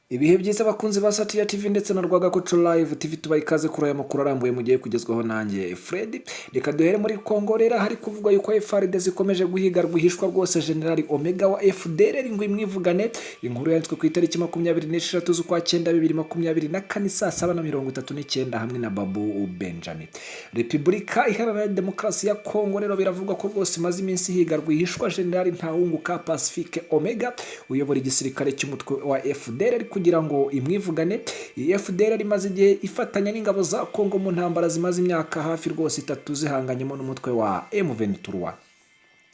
Ibihe byiza abakunzi ba Satya TV ndetse na Rwagakoco Live TV tubaye ikaze kuri aya makuru arambuye mugiye kugezwaho nanjye Fred. Reka duhere muri Kongo rero hari kuvugwa yuko FARDC zikomeje guhiga rwihishwa rwose General Omega wa FDLR ngo imwivugane. Inkuru yanditswe ku itariki 26 z'ukwa 9 2024 saa 7:39 hamwe na Babu Benjamin. Repubulika Iharanira Demokarasi ya Kongo rero biravugwa ko rwose maze iminsi higa rwihishwa General Ntahunguka Pacifique Omega uyobora igisirikare cy'umutwe wa FDLR kugira ngo imwivugane. FDLR imaze igihe ifatanya n'ingabo za Kongo mu ntambara zimaze imyaka hafi rwose 3 zihanganyemo n'umutwe wa M23.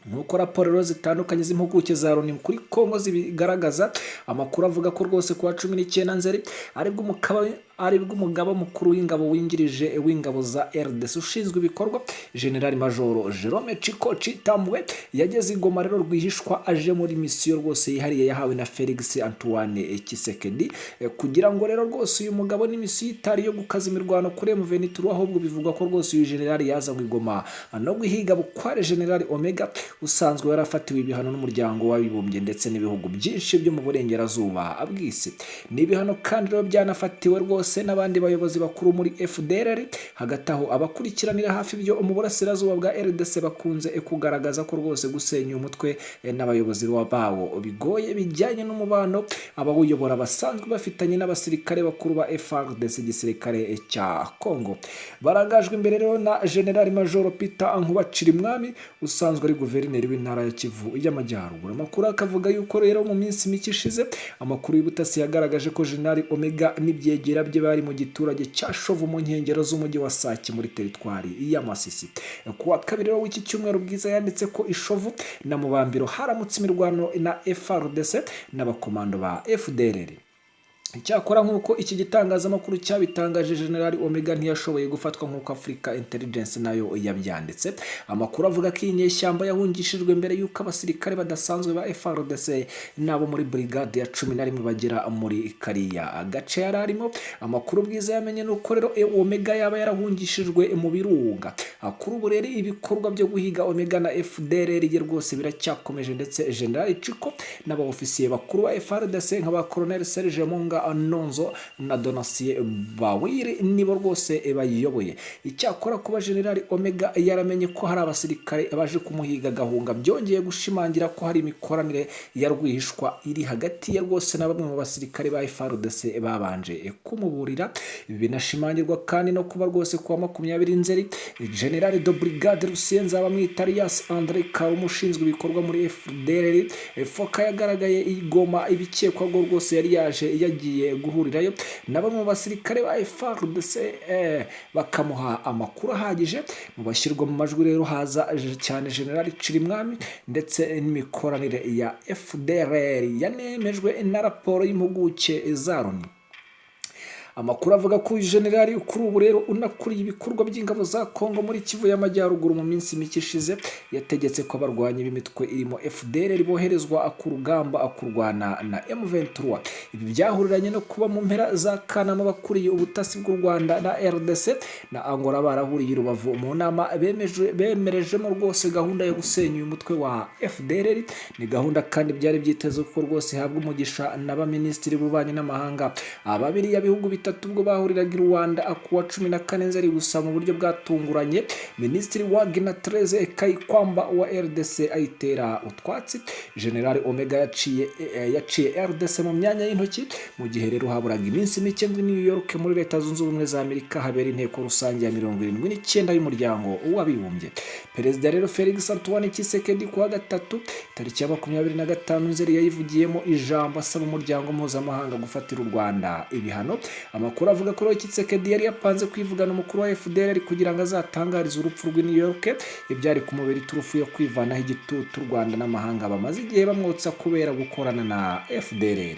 Nuko raporo zitandukanye z'impuguke za Loni kuri Kongo zibigaragaza, amakuru avuga ko rwose kuwa 19 Nzeri aribwo umugaba mukuru w'ingabo wingirije w'ingabo za RDC ushinzwe ibikorwa General Major Jerome Chiko Chitambwe yageze i Goma rero rwihishwa aje muri misiyo rwose yihariye yahawe na Felix Antoine Tshisekedi kugira ngo rero rwose uyu mugabo ni misiyo itari yo gukaza imirwano kuri M23, ahubwo bivugwa ko rwose uyu General yaza i Goma no guhiga bukware General Omega usanzwe yarafatiwe ibihano n'umuryango w'abibumbye ndetse n'ibihugu byinshi byo mu burengerazuba bw'isi. Ni ibihano kandi rero byanafatiwe rwose n'abandi bayobozi bakuru muri FDLR. Hagati aho abakurikiranira hafi byo mu burasirazuba bwa RDC bakunze kugaragaza ko rwose gusenya umutwe n'abayobozi bawo bigoye bijyanye n'umubano abawuyobora basanzwe bafitanye n'abasirikare bakuru ba FARDC igisirikare cya Kongo. Barangajwe imbere rero na General Major Peter Nkubacirimwami usanzwe ari guverineri w'intara ya Kivu y'Amajyaruguru. Amakuru akavuga yuko rero mu minsi mike ishize amakuru y'ubutasi yagaragaje ko General Omega n'ibyegera bye bari mu giturage cya Shovu mu nkengero z'umujyi wa Sake muri teritwari ya Masisi. Kuwa kabiri rero w'iki cyumweru bwiza yanditse ko Ishovu na Mubambiro haramutse imirwano na FARDC n'abakomando ba FDLR. Icyakora nk'uko iki gitangazamakuru cyabitangaje, General Omega ntiyashoboye gufatwa nk'uko Africa Intelligence nayo yabyanditse. Amakuru avuga ko inyeshyamba yahungishijwe mbere y'uko abasirikare badasanzwe ba FARDC nabo muri brigade ya 11 bagera muri kariya agace yararimo. Amakuru bwiza yamenye nuko rero Omega yaba yarahungishijwe mu birunga. Kuri ubu rero ibikorwa byo guhiga Omega na FDLR ye rwose biracyakomeje, ndetse General Chiko n'abaofisiye bakuru ba FARDC nk'aba Colonel Serge Monga Anonzo na Donatien Bawire nibo rwose bayiyoboye. Icyakora kuba General Omega yaramenye ko hari abasirikare baje kumuhiga gahunga byongeye gushimangira ko hari imikoranire ya rwihishwa iri hagati ya rwose na bamwe mu basirikare ba FARDC babanje kumuburira. Ibi binashimangirwa kandi no kuba rwose kuwa 20 Nzeri General de Brigade Rusienza bamwitarias Andre Karumu ushinzwe ibikorwa muri FDLR foka yagaragaye igoma ibikekwa ngo rwose yari yagiye guhurirayo na bamwe mu basirikare ba FARDC bakamuha amakuru ahagije. Mu bashyirwa mu majwi rero haza cyane General Chirimwami ndetse n'imikoranire ya FDLR yanemejwe na raporo y'impuguke za Loni. Amakuru avuga ko General kuri ubu rero unakuriye ibikorwa by'ingabo za Kongo muri Kivu y'Amajyaruguru mu minsi mike ishize yategetse ko abarwanyi b'imitwe irimo FDLR boherezwa ku rugamba kurwana na M23. Ibi byahuriranye no kuba mu mpera za Kanama bakuriye ubutasi bw'u Rwanda na RDC na Angola barahuriye Rubavu mu nama bemerejemo rwose gahunda yo gusenya uyu mutwe wa FDLR. Ni gahunda kandi byari byitezwe ko rwose habwa umugisha n'abaminisitiri b'ububanyi n'amahanga ababiri yabihugu ubwo bahuriraga i Rwanda kuwa 14 Nzeri. Gusa mu buryo bwatunguranye Minisitiri wa Gina Therese Kayikwamba wa RDC ayitera utwatsi. General Omega yaciye RDC mu myanya y'intoki mu gihe rero haburaga iminsi mike muri New York muri Leta Zunze Ubumwe za Amerika habera inteko rusange ya 79 y'umuryango w'abibumbye. Perezida rero Felix Antoine Tshisekedi kuwa gatatu tariki ya 25 Nzeri yayivugiyemo ijambo asaba umuryango mpuzamahanga gufatira u Rwanda ibihano. Amakuru avuga ko Tshisekedi yari yapanze kwivugana umukuru wa FDLR kugira ngo azatangarize urupfu rw'i New York ibyari kumubera iturufu yo kwivanaho igitutu Rwanda n'amahanga bamaze igihe bamwotsa kubera gukorana na FDLR.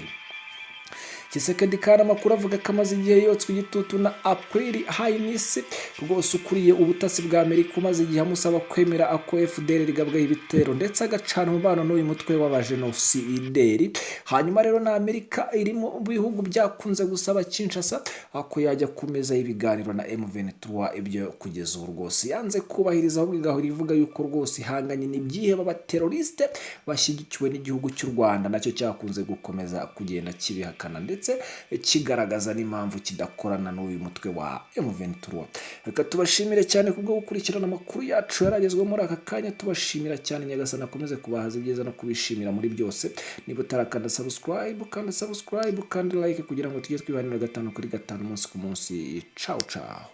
Tshisekedi kandi amakuru avuga ko amaze igihe yotswe igitutu na April Hainisi rwose ukuriye ubutasi bwa Amerika umaze igihe amusaba kwemera ako FDLR igabwaho ibitero ndetse agacana umubano n'uyu mutwe w'abajenosideri. Hanyuma rero na Amerika iri mu bihugu byakunze gusaba Kinshasa ako yajya kumeza y'ibiganiro na M23 ibyo kugeza ubu rwose yanze kubahiriza ahubwo igahora ivuga yuko rwose ihanganye n'ibyiheba abateroriste bashyigikiwe n'igihugu cy'u Rwanda nacyo cyakunze gukomeza kugenda kibihakana ndetse ndetse kigaragaza n'impamvu kidakorana n'uyu mutwe wa M23. Reka tubashimire cyane kubwo gukurikirana amakuru yacu yaragezweho muri aka kanya, tubashimira cyane. Nyagasani akomeze kubahaza ibyiza no kubishimira muri byose. Niba utarakanda subscribe, kandi like kugira ngo tujye twibanira 5 kuri 5 umunsi ku munsi. Ciao ciao.